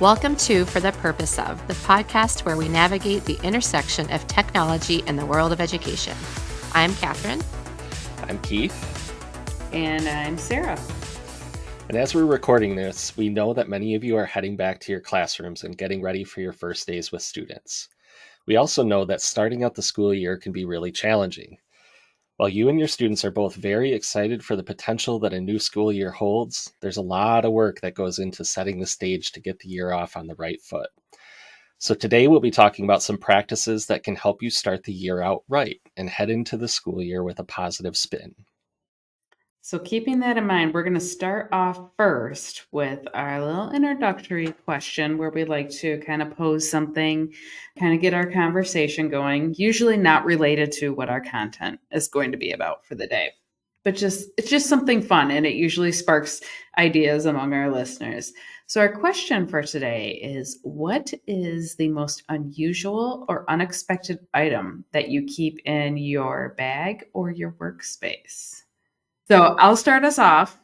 Welcome to For the Purpose Of, the podcast where we navigate the intersection of technology and the world of education. I'm Katherine. I'm Keith. And I'm Sarah. And as we're recording this, we know that many of you are heading back to your classrooms and getting ready for your first days with students. We also know that starting out the school year can be really challenging. While you and your students are both very excited for the potential that a new school year holds, there's a lot of work that goes into setting the stage to get the year off on the right foot. So today we'll be talking about some practices that can help you start the year out right and head into the school year with a positive spin. So keeping that in mind, we're going to start off first with our little introductory question where we like to kind of pose something, kind of get our conversation going, usually not related to what our content is going to be about for the day. But it's just something fun, and it usually sparks ideas among our listeners. So our question for today is, what is the most unusual or unexpected item that you keep in your bag or your workspace? So I'll start us off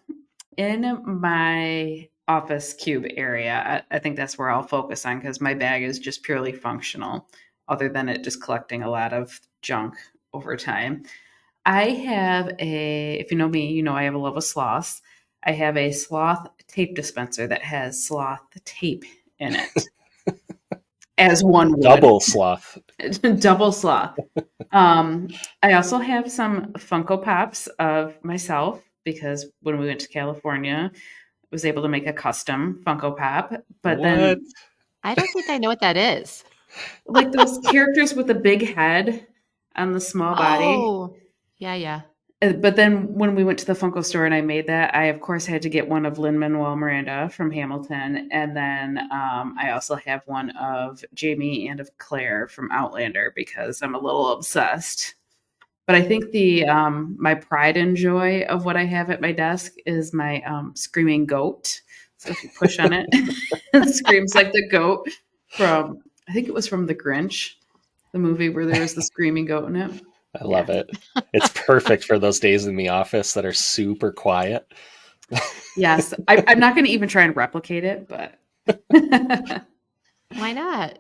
in my office cube area. I think that's where I'll focus on because my bag is just purely functional, other than it just collecting a lot of junk over time. I have if you know me, you know I have a love of sloths. I have a sloth tape dispenser that has sloth tape in it. As one would. Double sloth. Double sloth. I also have some Funko Pops of myself because when we went to California, I was able to make a custom Funko Pop. But then I don't think I know what that is. Like those characters with the big head on the small body. Oh, yeah. But then when we went to the Funko store and I made that, I, of course, had to get one of Lin-Manuel Miranda from Hamilton. And then I also have one of Jamie and of Claire from Outlander because I'm a little obsessed. But I think my pride and joy of what I have at my desk is my screaming goat. So if you push on it, it screams like the goat from, I think it was from The Grinch, the movie where there was the screaming goat in it. I love it. It's perfect for those days in the office that are super quiet. Yes. I'm not going to even try and replicate it, but. Why not?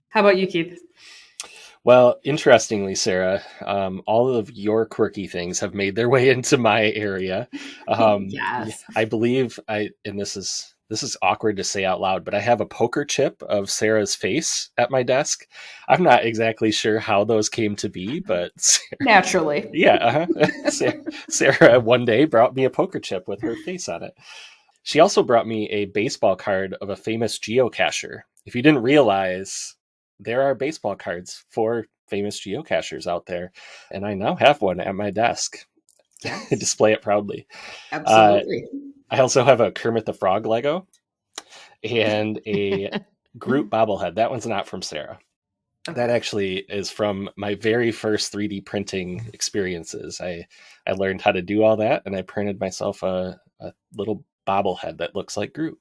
How about you, Keith? Well, interestingly, Sarah, all of your quirky things have made their way into my area. Yes. I believe and this is awkward to say out loud, but I have a poker chip of Sarah's face at my desk. I'm not exactly sure how those came to be, but Sarah, naturally. Yeah. Sarah one day brought me a poker chip with her face on it. She also brought me a baseball card of a famous geocacher. If you didn't realize, there are baseball cards for famous geocachers out there, and I now have one at my desk. Yes. Display it proudly. Absolutely. I also have a Kermit the Frog Lego and a Groot bobblehead. That one's not from Sarah. Okay. That actually is from my very first 3D printing experiences. I learned how to do all that, and I printed myself a little bobblehead that looks like Groot.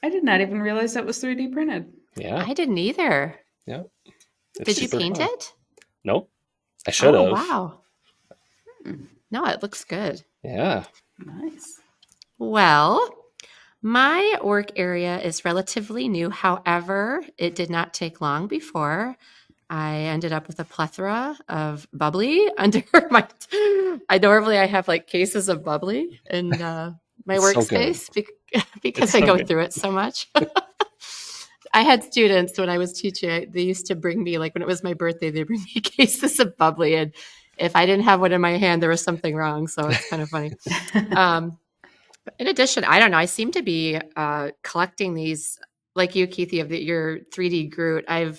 I did not even realize that was 3D printed. Yeah. I didn't either. Yeah. Did you paint fun. it? Nope. I should have. Oh, wow. No, it looks good. Yeah. Nice. Well, my work area is relatively new. However, it did not take long before I ended up with a plethora of bubbly under my. Normally I have like cases of bubbly in my workspace because I go through it so much. I had students when I was teaching, they used to bring me, like when it was my birthday, they bring me cases of bubbly. And if I didn't have one in my hand, there was something wrong. So it's kind of funny. In addition, I don't know, I seem to be collecting these, like you, Keith, you have your 3D Groot. I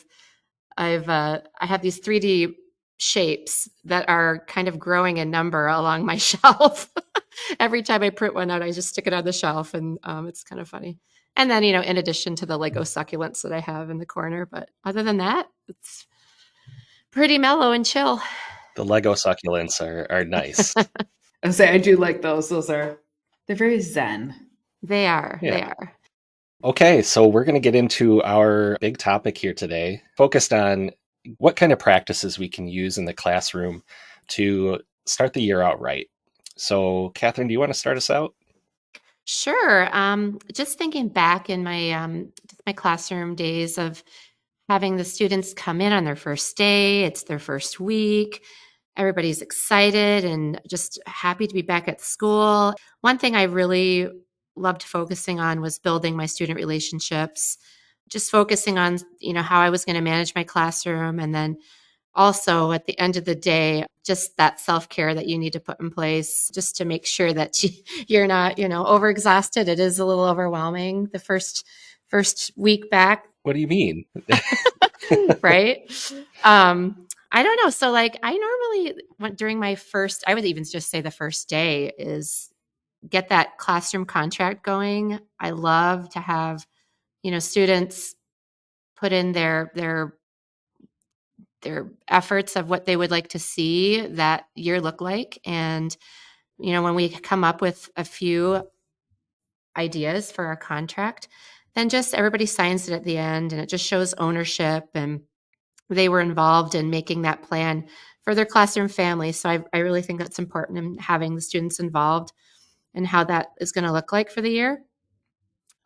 have these 3D shapes that are kind of growing in number along my shelf. Every time I print one out, I just stick it on the shelf, and it's kind of funny. And then, in addition to the Lego succulents that I have in the corner. But other than that, it's pretty mellow and chill. The Lego succulents are nice. I do like those. They're very zen. They are. Yeah. They are. Okay, so we're going to get into our big topic here today, focused on what kind of practices we can use in the classroom to start the year out right. So, Katherine, do you want to start us out? Sure. Just thinking back in my classroom days of having the students come in on their first day, it's their first week. Everybody's excited and just happy to be back at school. One thing I really loved focusing on was building my student relationships, just focusing on, how I was going to manage my classroom, and then also at the end of the day, just that self-care that you need to put in place just to make sure that you're not, overexhausted. It is a little overwhelming the first week back. What do you mean? Right? I don't know. So like I normally went during my first, I would even just say the first day is get that classroom contract going. I love to have, students put in their efforts of what they would like to see that year look like. And, when we come up with a few ideas for our contract, then just everybody signs it at the end and it just shows ownership and they were involved in making that plan for their classroom family. So I really think that's important in having the students involved and how that is going to look like for the year.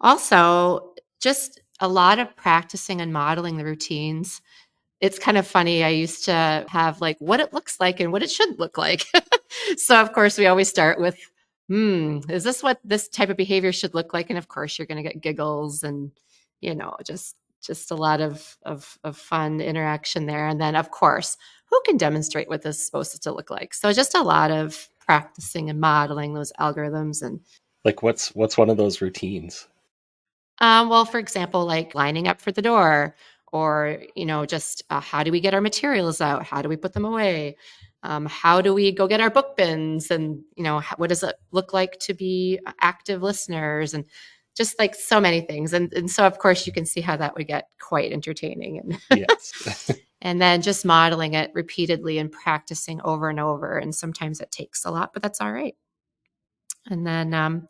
Also, just a lot of practicing and modeling the routines. It's kind of funny. I used to have like what it looks like and what it should look like. So, of course, we always start with, is this what this type of behavior should look like? And of course, you're going to get giggles and, just a lot of fun interaction there. And then, of course, who can demonstrate what this is supposed to look like? So, just a lot of practicing and modeling those algorithms. And Like what's one of those routines? well, for example, like lining up for the door, or just how do we get our materials out? How do we put them away? How do we go get our book bins? And what does it look like to be active listeners? And just like so many things. And so, of course, you can see how that would get quite entertaining. And Yes. and then just modeling it repeatedly and practicing over and over. And sometimes it takes a lot, but that's all right. And then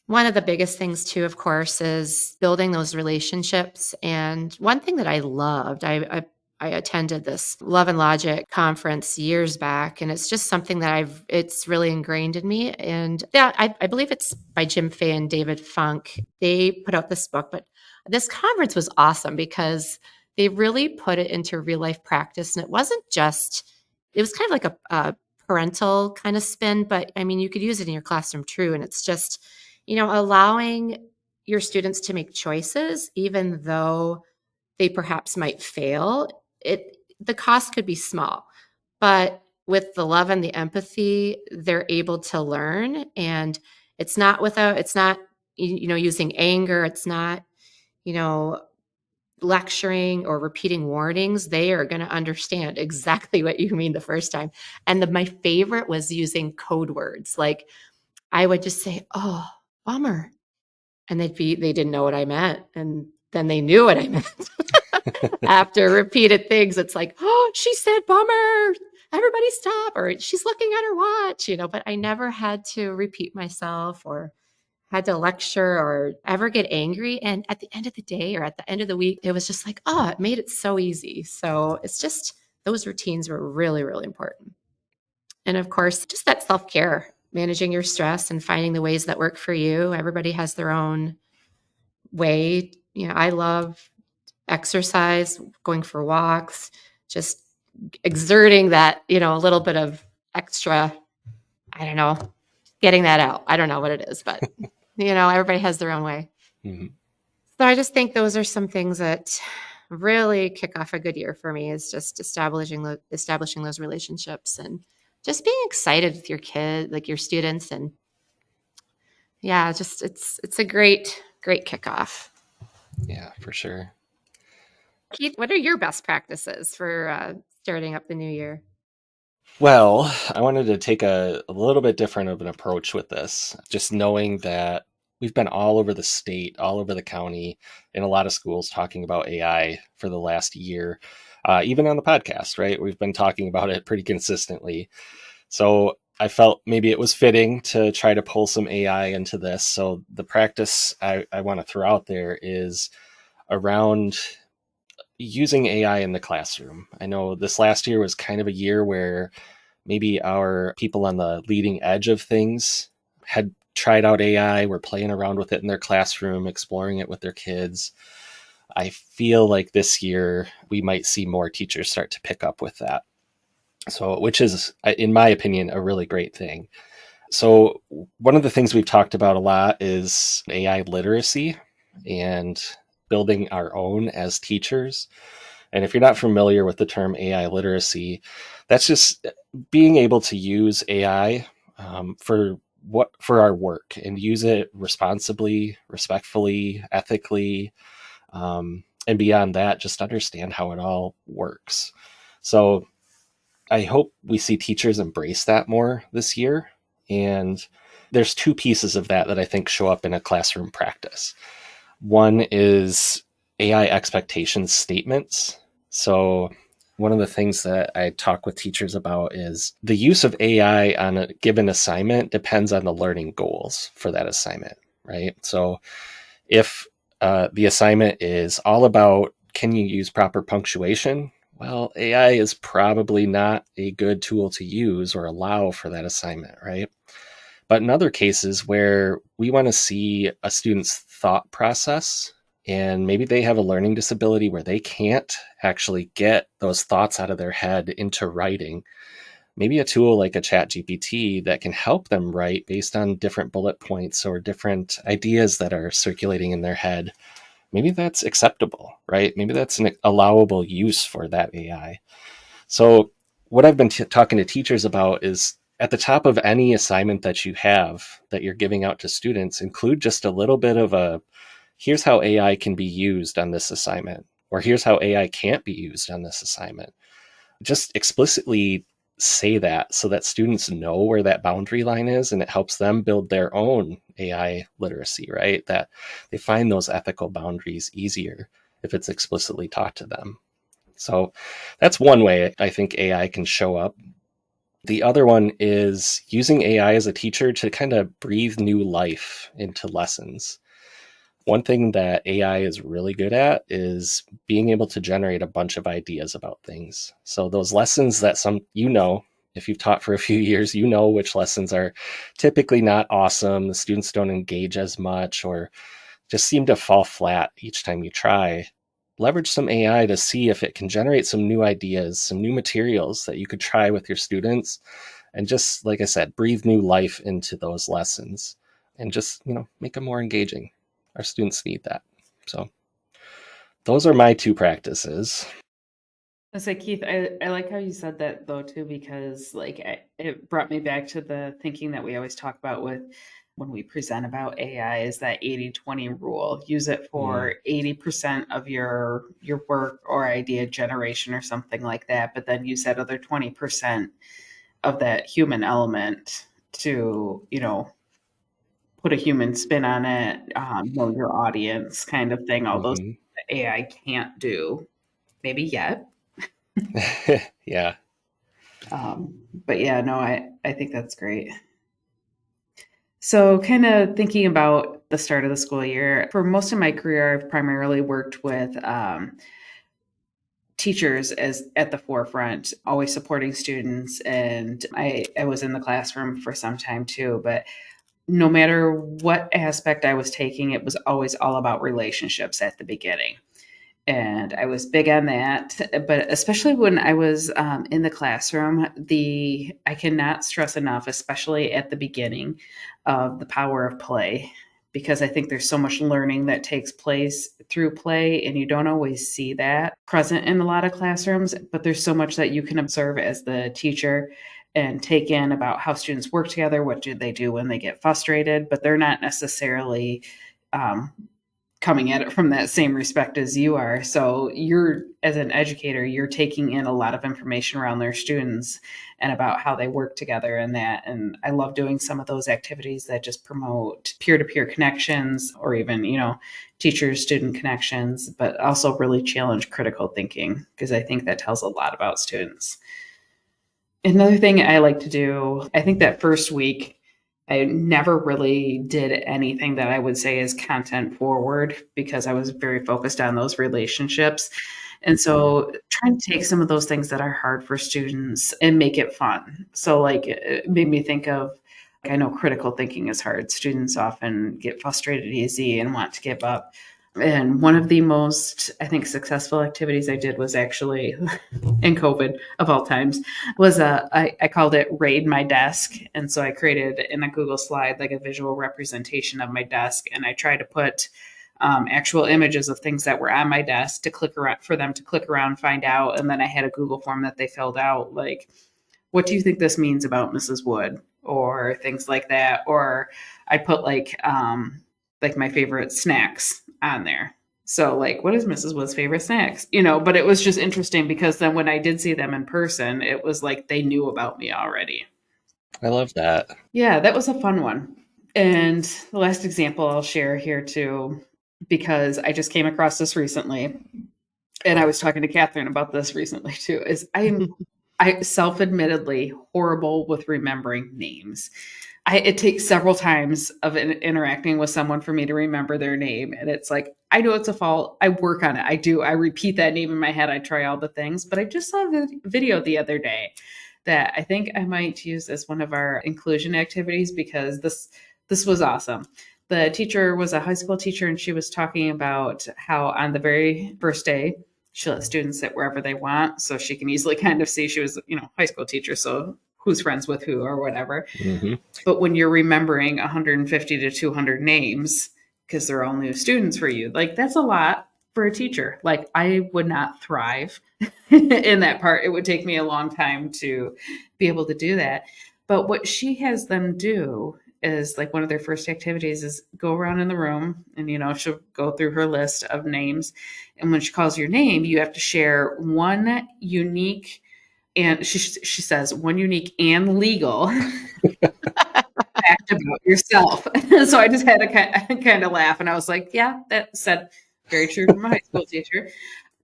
one of the biggest things too, of course, is building those relationships. And one thing that I loved, I attended this Love and Logic conference years back, and it's just something that it's really ingrained in me. And yeah, I believe it's by Jim Fay and David Funk. They put out this book, but this conference was awesome because they really put it into real life practice. And it wasn't just, it was kind of like a parental kind of spin, but I mean, you could use it in your classroom too. And it's just, allowing your students to make choices, even though they perhaps might fail. The cost could be small, but with the love and the empathy, they're able to learn. And it's not, using anger. It's not, you know, lecturing or repeating warnings. They are going to understand exactly what you mean the first time. And my favorite was using code words. Like I would just say, "Oh, bummer." And they didn't know what I meant, and then they knew what I meant. After repeated things, it's like, "Oh, she said bummer. Everybody stop," or "She's looking at her watch," but I never had to repeat myself or had to lecture or ever get angry. And at the end of the day or at the end of the week, it was just like, oh, it made it so easy. So it's just those routines were really, really important. And of course, just that self care, managing your stress and finding the ways that work for you. Everybody has their own way. I love exercise, going for walks, just exerting that, a little bit of extra, I don't know, getting that out. I don't know what it is, but, everybody has their own way. Mm-hmm. So I just think those are some things that really kick off a good year for me is just establishing those relationships and just being excited with your kid, like your students. And yeah, just it's a great kickoff. Yeah, for sure. Keith, what are your best practices for starting up the new year? Well, I wanted to take a little bit different of an approach with this, just knowing that we've been all over the state, all over the county, in a lot of schools talking about AI for the last year, even on the podcast, right? We've been talking about it pretty consistently. So I felt maybe it was fitting to try to pull some AI into this. So the practice I want to throw out there is around using AI in the classroom. I know this last year was kind of a year where maybe our people on the leading edge of things had tried out AI, were playing around with it in their classroom, exploring it with their kids. I feel like this year we might see more teachers start to pick up with that. So, which is, in my opinion, a really great thing. So, one of the things we've talked about a lot is AI literacy and building our own as teachers. And if you're not familiar with the term AI literacy, that's just being able to use AI for our work and use it responsibly, respectfully, ethically, and beyond that, just understand how it all works. So I hope we see teachers embrace that more this year. And there's two pieces of that I think show up in a classroom practice. One is AI expectations statements. So one of the things that I talk with teachers about is the use of AI on a given assignment depends on the learning goals for that assignment, right? So if the assignment is all about, can you use proper punctuation? Well, AI is probably not a good tool to use or allow for that assignment, right? But in other cases where we want to see a student's thought process, and maybe they have a learning disability where they can't actually get those thoughts out of their head into writing, maybe a tool like a chat GPT that can help them write based on different bullet points or different ideas that are circulating in their head, maybe that's acceptable, right? Maybe that's an allowable use for that AI. So what I've been talking to teachers about is at the top of any assignment that you have that you're giving out to students, include just a little bit of a, here's how AI can be used on this assignment, or here's how AI can't be used on this assignment. Just explicitly say that so that students know where that boundary line is, and it helps them build their own AI literacy, right? That they find those ethical boundaries easier if it's explicitly taught to them. So that's one way I think AI can show up. The other one is using AI as a teacher to kind of breathe new life into lessons. One thing that AI is really good at is being able to generate a bunch of ideas about things. So those lessons that if you've taught for a few years, which lessons are typically not awesome, the students don't engage as much, or just seem to fall flat each time you try. Leverage some AI to see if it can generate some new ideas, some new materials that you could try with your students. And just, like I said, breathe new life into those lessons and just, make them more engaging. Our students need that. So those are my two practices. I say, Keith, I like how you said that though too, because it brought me back to the thinking that we always talk about with when we present about AI is that 80-20 rule. Use it for 80% of your work or idea generation or something like that, but then use that other 20% of that human element to, put a human spin on it, know your audience kind of thing, all those things that AI can't do, maybe yet. Yeah. But yeah, no, I think that's great. So kind of thinking about the start of the school year, for most of my career, I've primarily worked with teachers as at the forefront, always supporting students. And I was in the classroom for some time too, but no matter what aspect I was taking, it was always all about relationships at the beginning. And I was big on that, but especially when I was in the classroom, I cannot stress enough, especially at the beginning, of the power of play, because I think there's so much learning that takes place through play, and you don't always see that present in a lot of classrooms, but there's so much that you can observe as the teacher and take in about how students work together, what do they do when they get frustrated, but they're not necessarily coming at it from that same respect as you are. So as an educator, you're taking in a lot of information around their students and about how they work together and that. And I love doing some of those activities that just promote peer-to-peer connections or even, teacher-student connections, but also really challenge critical thinking, because I think that tells a lot about students. Another thing I like to do, I think that first week, I never really did anything that I would say is content forward because I was very focused on those relationships. And so trying to take some of those things that are hard for students and make it fun. So it made me think of I know critical thinking is hard. Students often get frustrated easy and want to give up. And one of the most, I think, successful activities I did was actually in COVID of all times was I called it Raid My Desk. And so I created in a Google slide like a visual representation of my desk. And I tried to put actual images of things that were on my desk to click around for them to click around, find out. And then I had a Google form that they filled out like, what do you think this means about Mrs. Wood? Or things like that. Or I put like my favorite snacks on there. So like, what is Mrs. Wood's favorite snacks? But it was just interesting because then when I did see them in person, it was like they knew about me already. I love that. Yeah, that was a fun one. And the last example I'll share here too, because I just came across this recently, and I was talking to Catherine about this recently too, is I self-admittedly horrible with remembering names. It takes several times of interacting with someone for me to remember their name. And it's like, I know it's a fault. I work on it. I do. I repeat that name in my head. I try all the things. But I just saw a video the other day that I think I might use as one of our inclusion activities because this was awesome. The teacher was a high school teacher, and she was talking about how on the very first day, she let students sit wherever they want. So she can easily kind of see she was, high school teacher. So who's friends with who or whatever. Mm-hmm. But when you're remembering 150 to 200 names, because they're all new students for you, like that's a lot for a teacher. Like I would not thrive in that part. It would take me a long time to be able to do that. But what she has them do is like one of their first activities is go around in the room and, she'll go through her list of names. And when she calls your name, you have to share one unique, and she says one unique and legal fact about yourself. So I just had to kind of laugh, and I was like, yeah, that said very true from a high school teacher.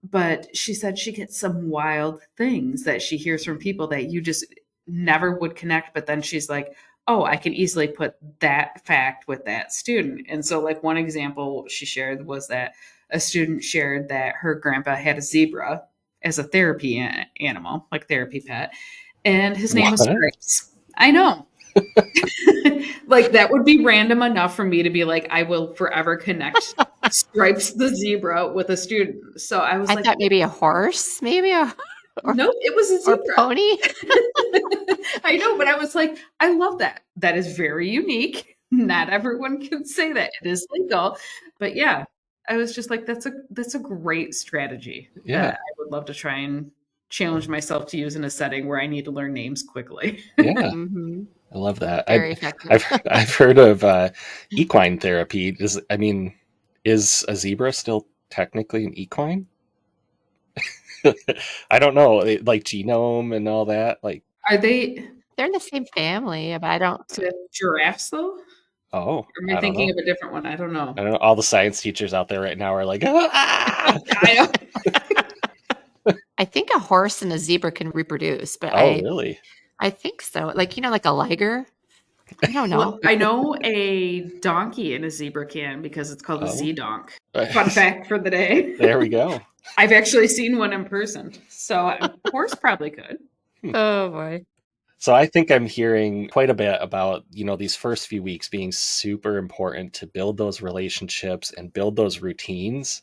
But she said she gets some wild things that she hears from people that you just never would connect. But then she's like, oh, I can easily put that fact with that student. And so like one example she shared was that a student shared that her grandpa had a zebra as a therapy animal, like therapy pet. And his name was Stripes. I know. Like that would be random enough for me to be like, I will forever connect Stripes the zebra with a student. So I was I thought maybe a horse, nope, it was a zebra. Or pony. I know, but I was like, I love that. That is very unique. Not everyone can say that. It is legal. But yeah, I was just like, that's a great strategy. Yeah. I would love to try and challenge myself to use in a setting where I need to learn names quickly. Yeah. Mm-hmm. I love that. Very effective. I've heard of equine therapy. Is a zebra still technically an equine? I don't know, like genome and all that. Like, are they? They're in the same family, but I don't. Giraffes though? Oh, Or am I thinking of a different one? I don't know. I don't know. All the science teachers out there right now are like, ah! I think a horse and a zebra can reproduce, but really? I think so. Like like a liger. I don't know. Well, I know a donkey and a zebra can because it's called a Z-donk. Fun fact for the day. There we go. I've actually seen one in person, so a horse probably could. Oh boy. So I think I'm hearing quite a bit about, these first few weeks being super important to build those relationships and build those routines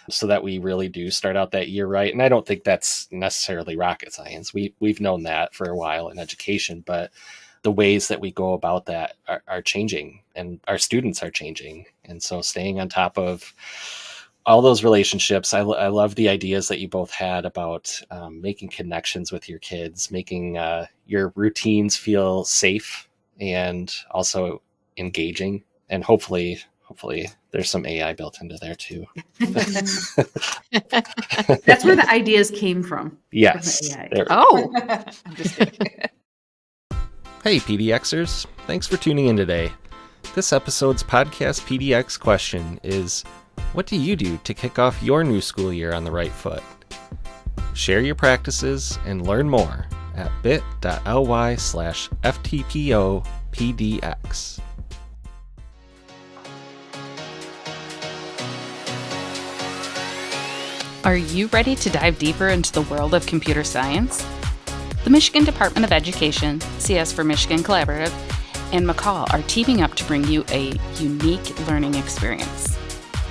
so that we really do start out that year right. And I don't think that's necessarily rocket science. We've known that for a while in education, but the ways that we go about that are changing, and our students are changing. And so staying on top of all those relationships, I love the ideas that you both had about making connections with your kids, making your routines feel safe and also engaging. And hopefully there's some AI built into there too. That's where the ideas came from. Yes. Oh, I'm just kidding. Hey, PDXers. Thanks for tuning in today. This episode's podcast PDX question is, what do you do to kick off your new school year on the right foot? Share your practices and learn more at bit.ly/FTPO-PDX. Are you ready to dive deeper into the world of computer science? The Michigan Department of Education, CS for Michigan Collaborative, and McCall are teaming up to bring you a unique learning experience.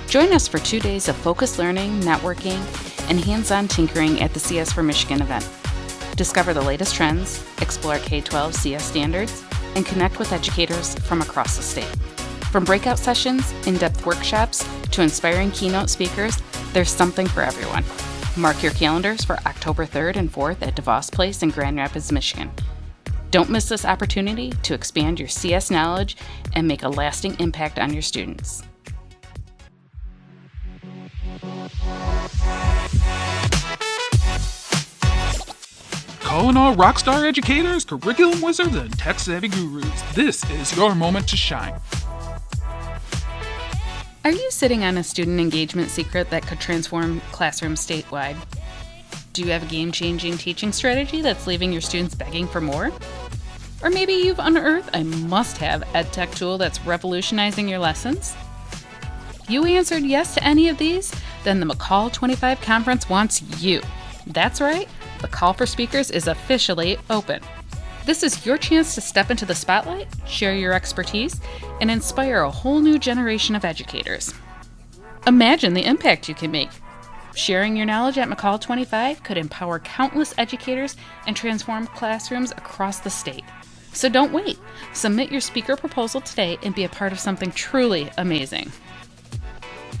Join us for 2 days of focused learning, networking, and hands-on tinkering at the CS for Michigan event. Discover the latest trends, explore K-12 CS standards, and connect with educators from across the state. From breakout sessions, in-depth workshops, to inspiring keynote speakers, there's something for everyone. Mark your calendars for October 3rd and 4th at DeVos Place in Grand Rapids, Michigan. Don't miss this opportunity to expand your CS knowledge and make a lasting impact on your students. Calling all rockstar educators, curriculum wizards, and tech-savvy gurus. This is your moment to shine. Are you sitting on a student engagement secret that could transform classrooms statewide? Do you have a game-changing teaching strategy that's leaving your students begging for more? Or maybe you've unearthed a must-have EdTech tool that's revolutionizing your lessons? If you answered yes to any of these, then the McCall 25 Conference wants you. That's right, the call for speakers is officially open. This is your chance to step into the spotlight, share your expertise, and inspire a whole new generation of educators. Imagine the impact you can make. Sharing your knowledge at McCall 25 could empower countless educators and transform classrooms across the state. So don't wait. Submit your speaker proposal today and be a part of something truly amazing.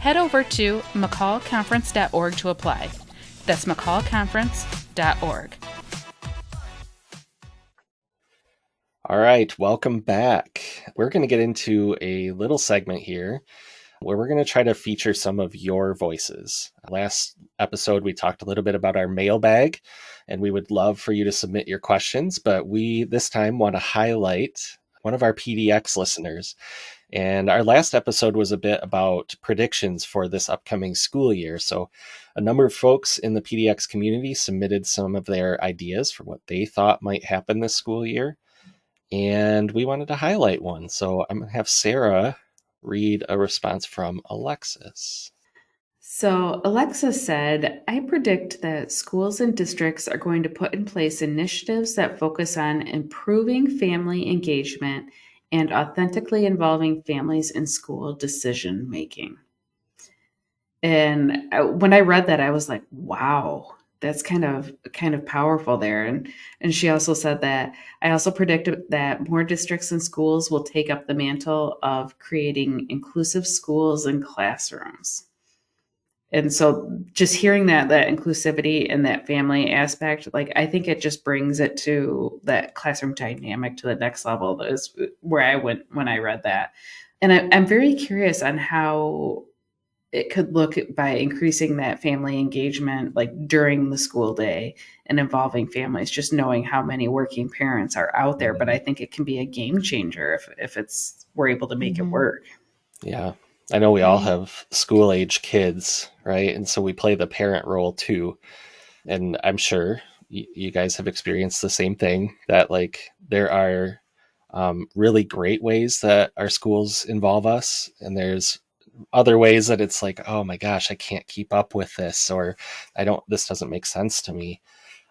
Head over to mccallconference.org to apply. That's mccallconference.org. All right, welcome back. We're going to get into a little segment here where we're going to try to feature some of your voices. Last episode, we talked a little bit about our mailbag, and we would love for you to submit your questions, but we this time want to highlight one of our PDX listeners. And our last episode was a bit about predictions for this upcoming school year. So a number of folks in the PDX community submitted some of their ideas for what they thought might happen this school year. And we wanted to highlight one. So I'm going to have Sarah read a response from Alexis. So Alexis said, I predict that schools and districts are going to put in place initiatives that focus on improving family engagement and authentically involving families in school decision making. And when I read that, I was like, wow, that's kind of powerful there. And she also said that I also predicted that more districts and schools will take up the mantle of creating inclusive schools and classrooms. And so just hearing that inclusivity and that family aspect, like, I think it just brings it to that classroom dynamic to the next level. That is where I went when I read that. And I'm very curious on how it could look by increasing that family engagement, like during the school day and involving families, just knowing how many working parents are out there. But I think it can be a game changer if we're able to make it work. Yeah. I know we all have school age kids, right? And so we play the parent role too. And I'm sure you guys have experienced the same thing, that like there are really great ways that our schools involve us. And there's other ways that it's like, oh my gosh, I can't keep up with this, or this doesn't make sense to me.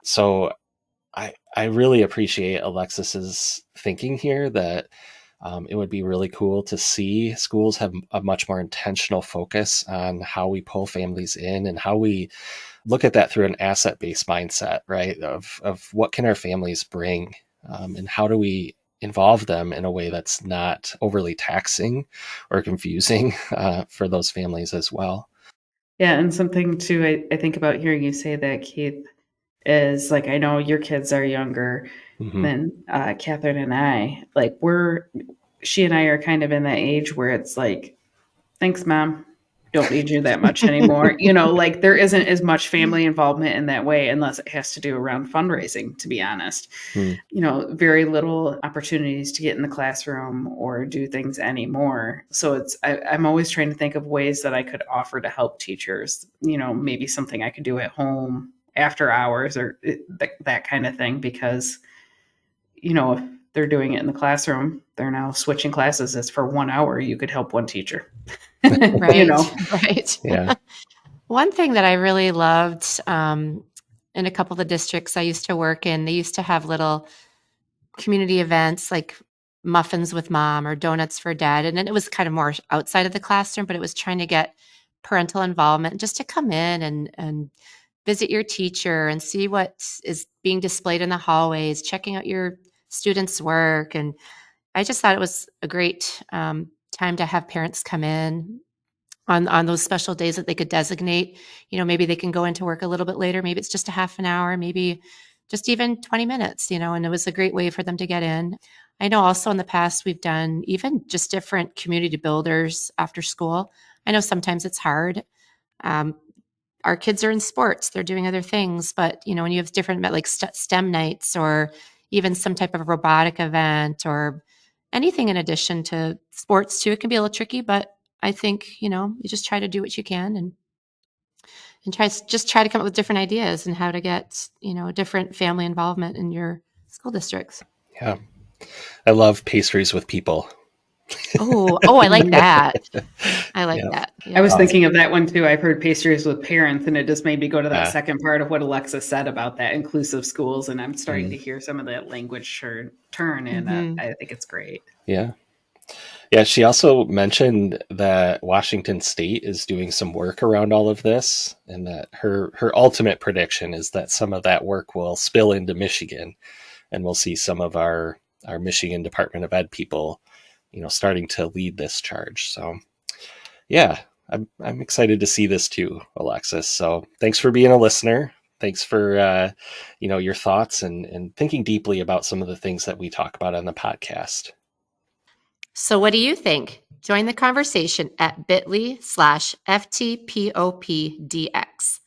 So I really appreciate Alexis's thinking here that it would be really cool to see schools have a much more intentional focus on how we pull families in and how we look at that through an asset-based mindset, right? Of what can our families bring, and how do we involve them in a way that's not overly taxing or confusing for those families as well. Yeah, and something too, I think about hearing you say that, Keith, is like, I know your kids are younger than Catherine and I. Like she and I are kind of in that age where it's like, thanks, Mom. Don't need you that much anymore. Like there isn't as much family involvement in that way, unless it has to do around fundraising, to be honest. Very little opportunities to get in the classroom or do things anymore. So I'm always trying to think of ways that I could offer to help teachers, maybe something I could do at home after hours or that kind of thing, because, if they're doing it in the classroom, they're now switching classes. It's for 1 hour. You could help one teacher. Right. Right. Yeah. One thing that I really loved in a couple of the districts I used to work in, they used to have little community events like muffins with mom or donuts for dad. And then it was kind of more outside of the classroom, but it was trying to get parental involvement just to come in and visit your teacher and see what is being displayed in the hallways, checking out your students' work. And I just thought it was a great time to have parents come in on those special days that they could designate. Maybe they can go into work a little bit later. Maybe it's just a half an hour, maybe just even 20 minutes, and it was a great way for them to get in. I know also in the past we've done even just different community builders after school. I know sometimes it's hard. Our kids are in sports, they're doing other things, but when you have different like STEM nights or even some type of robotic event or anything in addition to sports too, it can be a little tricky, but I think, you just try to do what you can and try to come up with different ideas and how to get, different family involvement in your school districts. Yeah. I love pastries with people. Oh, I like that. I like that. Yeah. I was thinking of that one too. I've heard pastries with parents, and it just made me go to that second part of what Alexa said about that inclusive schools. And I'm starting to hear some of that language turn, and I think it's great. Yeah. Yeah. She also mentioned that Washington State is doing some work around all of this, and that her ultimate prediction is that some of that work will spill into Michigan, and we'll see some of our Michigan Department of Ed people starting to lead this charge. So yeah, I'm excited to see this too, Alexis. So thanks for being a listener. Thanks for, your thoughts and thinking deeply about some of the things that we talk about on the podcast. So what do you think? Join the conversation at bit.ly/FTPOPDX.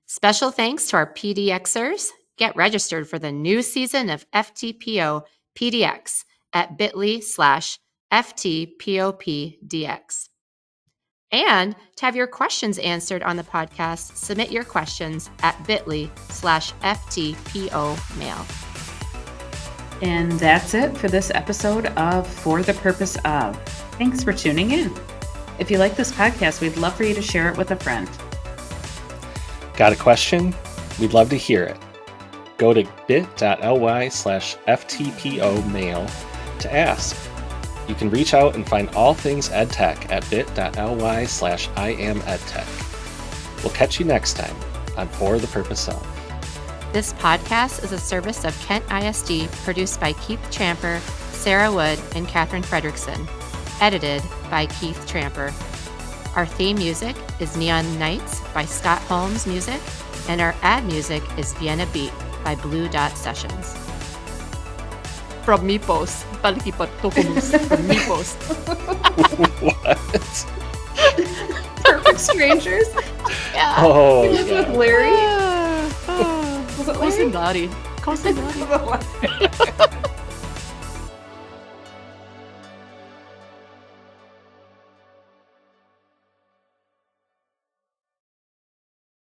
Special thanks to our PDXers. Get registered for the new season of FTPO PDX at bit.ly/FTPOPDX. And to have your questions answered on the podcast, submit your questions at bit.ly/FTPO-mail. And that's it for this episode of For the Purpose Of. Thanks for tuning in. If you like this podcast, we'd love for you to share it with a friend. Got a question? We'd love to hear it. Go to bit.ly/FTPO-mail to ask. You can reach out and find all things EdTech at bit.ly/IamEdTech. We'll catch you next time on For the Purpose Of. This podcast is a service of Kent ISD, produced by Keith Tramper, Sarah Wood, and Katherine Fredrickson. Edited by Keith Tramper. Our theme music is Neon Nights by Scott Holmes Music, and our ad music is Vienna Beat by Blue Dot Sessions. From Mipos, Balkipatokumus, from Mipos. What? Perfect Strangers? Yeah. Oh, With Larry? Was it Larry? Cousin Larry.